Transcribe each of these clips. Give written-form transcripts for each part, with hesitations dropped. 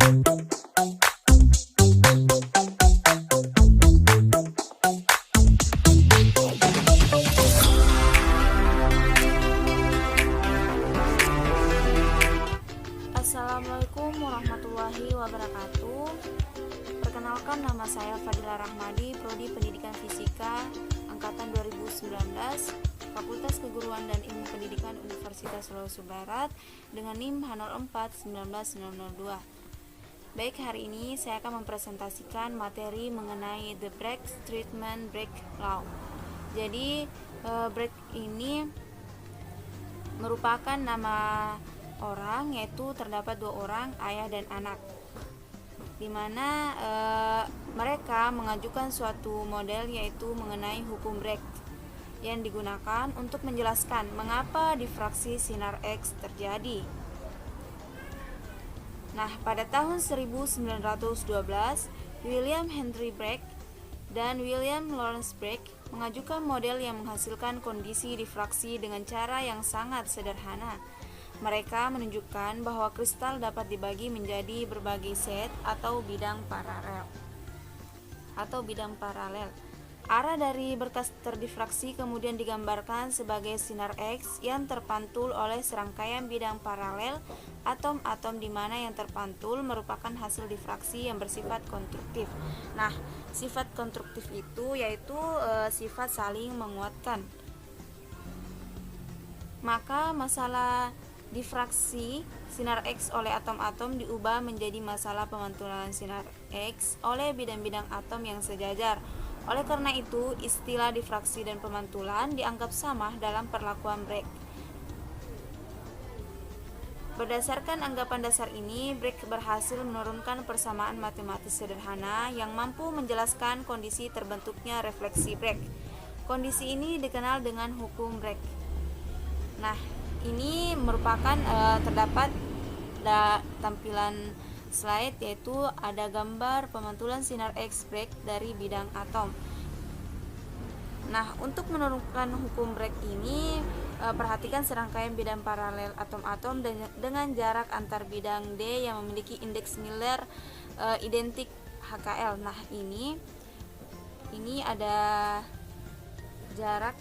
Assalamualaikum warahmatullahi wabarakatuh. Perkenalkan, nama saya Fadila Rahmadi, Prodi Pendidikan Fisika Angkatan 2019, Fakultas Keguruan dan Ilmu Pendidikan Universitas Sulawesi Barat dengan NIM H04-19902. Baik, hari ini saya akan mempresentasikan materi mengenai The Break Treatment Break Law. Jadi, break ini merupakan nama orang, yaitu terdapat dua orang, ayah dan anak, di mana mereka mengajukan suatu model, yaitu mengenai hukum break yang digunakan untuk menjelaskan mengapa difraksi sinar X terjadi. Nah, pada tahun 1912, William Henry Bragg dan William Lawrence Bragg mengajukan model yang menghasilkan kondisi difraksi dengan cara yang sangat sederhana. Mereka menunjukkan bahwa kristal dapat dibagi menjadi berbagai set atau bidang paralel. Arah dari berkas terdifraksi kemudian digambarkan sebagai sinar X yang terpantul oleh serangkaian bidang paralel atom-atom, di mana yang terpantul merupakan hasil difraksi yang bersifat konstruktif. Nah, sifat konstruktif itu yaitu sifat saling menguatkan. Maka masalah difraksi sinar X oleh atom-atom diubah menjadi masalah pemantulan sinar X oleh bidang-bidang atom yang sejajar. Oleh karena itu, istilah difraksi dan pemantulan dianggap sama dalam perlakuan Bragg. Berdasarkan anggapan dasar ini, Bragg berhasil menurunkan persamaan matematis sederhana yang mampu menjelaskan kondisi terbentuknya refleksi Bragg. Kondisi ini dikenal dengan hukum Bragg. Nah, ini merupakan terdapat tampilan slide, yaitu ada gambar pemantulan sinar X Bragg dari bidang atom. Nah, untuk menurunkan hukum Bragg ini, perhatikan serangkaian bidang paralel atom-atom dengan jarak antar bidang D yang memiliki indeks Miller identik HKL. Nah, ini ada jarak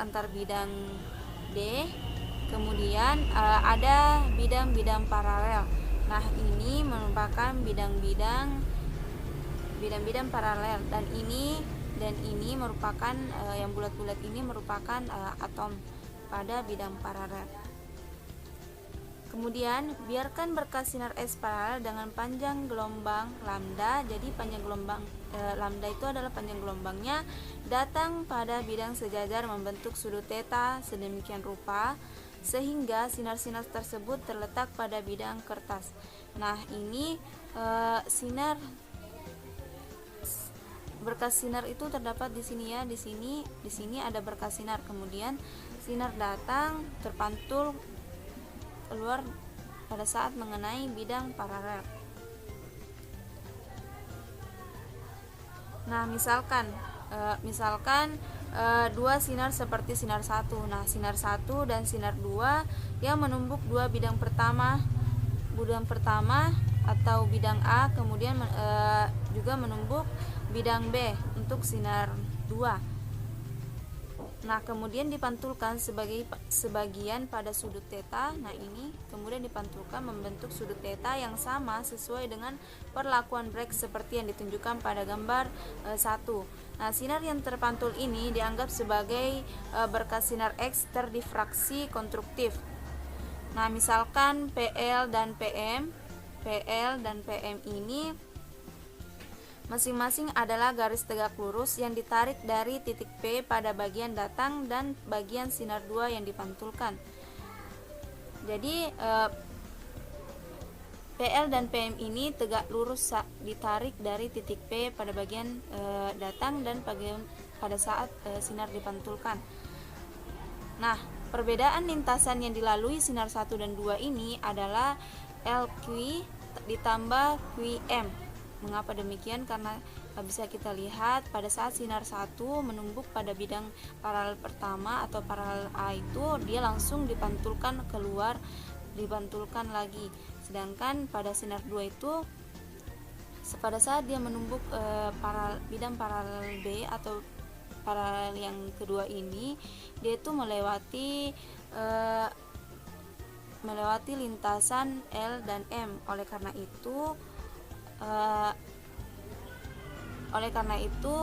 antar bidang D, kemudian ada bidang-bidang paralel. Nah, ini merupakan bidang-bidang paralel, dan ini merupakan yang bulat-bulat ini merupakan atom pada bidang paralel. Kemudian, biarkan berkas sinar X paralel dengan panjang gelombang lambda. Jadi panjang gelombang lambda itu adalah panjang gelombangnya datang pada bidang sejajar membentuk sudut theta sedemikian rupa sehingga sinar-sinar tersebut terletak pada bidang kertas. Nah, ini berkas sinar itu terdapat di sini ya, di sini ada berkas sinar. Kemudian sinar datang terpantul keluar pada saat mengenai bidang paralel. Nah, misalkan dua sinar seperti sinar 1. Nah, sinar 1 dan sinar 2 yang menumbuk dua bidang pertama atau bidang A, kemudian juga menumbuk bidang B untuk sinar 2. Nah, kemudian dipantulkan sebagian pada sudut theta. Nah, ini kemudian dipantulkan membentuk sudut theta yang sama sesuai dengan perlakuan Bragg seperti yang ditunjukkan pada gambar 1. Nah, sinar yang terpantul ini dianggap sebagai berkas sinar X terdifraksi konstruktif. Nah, misalkan PL dan PM ini masing-masing adalah garis tegak lurus yang ditarik dari titik P pada bagian datang dan bagian sinar 2 yang dipantulkan. Jadi PL dan PM ini tegak lurus ditarik dari titik P pada bagian datang dan pada saat sinar dipantulkan. Nah, perbedaan lintasan yang dilalui sinar 1 dan 2 ini adalah LQ ditambah QM. Mengapa demikian? Karena bisa kita lihat pada saat sinar 1 menumbuk pada bidang paralel pertama atau paralel A itu, dia langsung dipantulkan keluar, dipantulkan lagi. Sedangkan pada sinar 2 itu pada saat dia menumbuk bidang paralel B atau paralel yang kedua ini, dia itu melewati lintasan L dan M. Oleh karena itu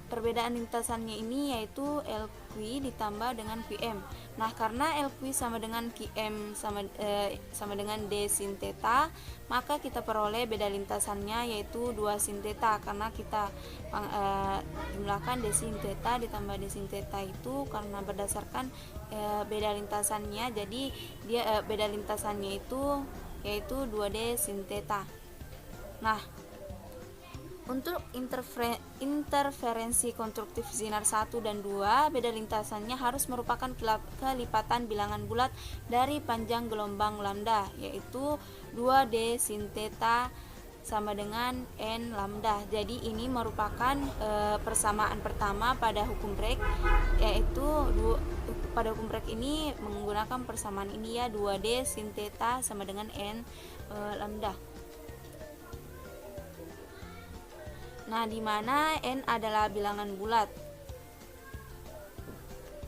perbedaan lintasannya ini yaitu LQ ditambah dengan QM. Nah, karena LQ sama dengan QM sama dengan D sin theta, maka kita peroleh beda lintasannya yaitu 2 sin theta, karena kita jumlahkan D sin theta ditambah D sin theta itu karena berdasarkan beda lintasannya. Jadi dia beda lintasannya itu yaitu 2D sin theta. Nah, untuk interferensi konstruktif sinar 1 dan 2, beda lintasannya harus merupakan kelipatan bilangan bulat dari panjang gelombang lambda, yaitu 2D sin theta sama dengan N lambda. Jadi ini merupakan persamaan pertama pada hukum Bragg, yaitu pada hukum Bragg ini menggunakan persamaan ini ya, 2D sin theta sama dengan N lambda. Nah, di mana N adalah bilangan bulat.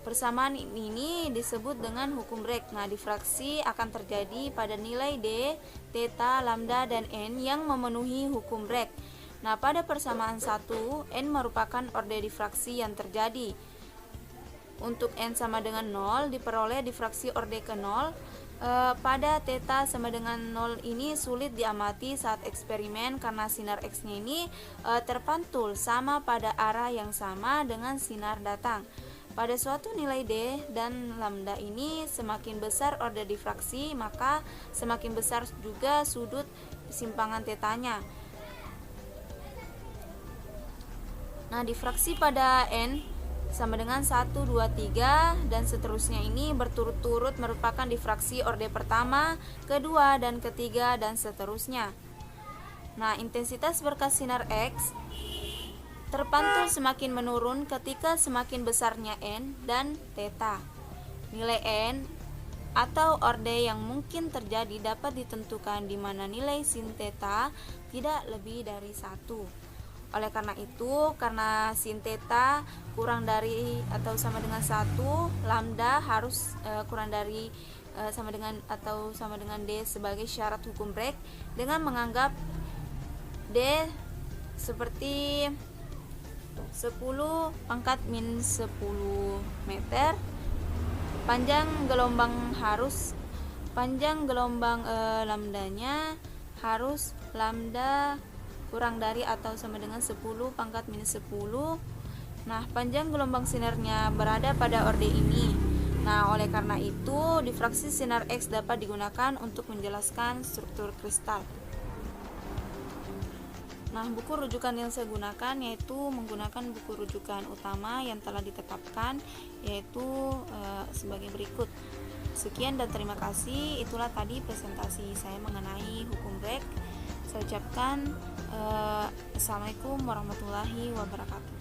Persamaan ini disebut dengan hukum Bragg. Nah, difraksi akan terjadi pada nilai D, theta, lambda, dan N yang memenuhi hukum Bragg. Nah, pada persamaan 1, N merupakan orde difraksi yang terjadi. Untuk N sama dengan 0 diperoleh difraksi orde ke 0. Pada theta sama dengan 0 ini sulit diamati saat eksperimen karena sinar X-nya ini terpantul sama pada arah yang sama dengan sinar datang. Pada suatu nilai D dan lambda ini semakin besar orde difraksi, maka semakin besar juga sudut simpangan tetanya. Nah, difraksi pada N sama dengan 1, 2, 3 dan seterusnya ini berturut-turut merupakan difraksi orde pertama, kedua, dan ketiga, dan seterusnya. Nah, intensitas berkas sinar X terpantul semakin menurun ketika semakin besarnya N dan theta. Nilai N atau orde yang mungkin terjadi dapat ditentukan di mana nilai sin theta tidak lebih dari 1. Oleh karena itu, karena sin theta kurang dari atau sama dengan 1, lambda harus kurang dari sama dengan atau sama dengan D sebagai syarat hukum Bragg dengan menganggap D seperti 10 pangkat min 10 meter. Panjang gelombang lambdanya harus lambda kurang dari atau sama dengan 10 pangkat minus 10. Nah, panjang gelombang sinarnya berada pada orde ini. Nah, oleh karena itu, difraksi sinar X dapat digunakan untuk menjelaskan struktur kristal. Nah, buku rujukan yang saya gunakan yaitu menggunakan buku rujukan utama yang telah ditetapkan, yaitu sebagai berikut. Sekian dan terima kasih. Itulah tadi presentasi saya mengenai hukum Bragg. Saya ucapkan Assalamualaikum warahmatullahi wabarakatuh.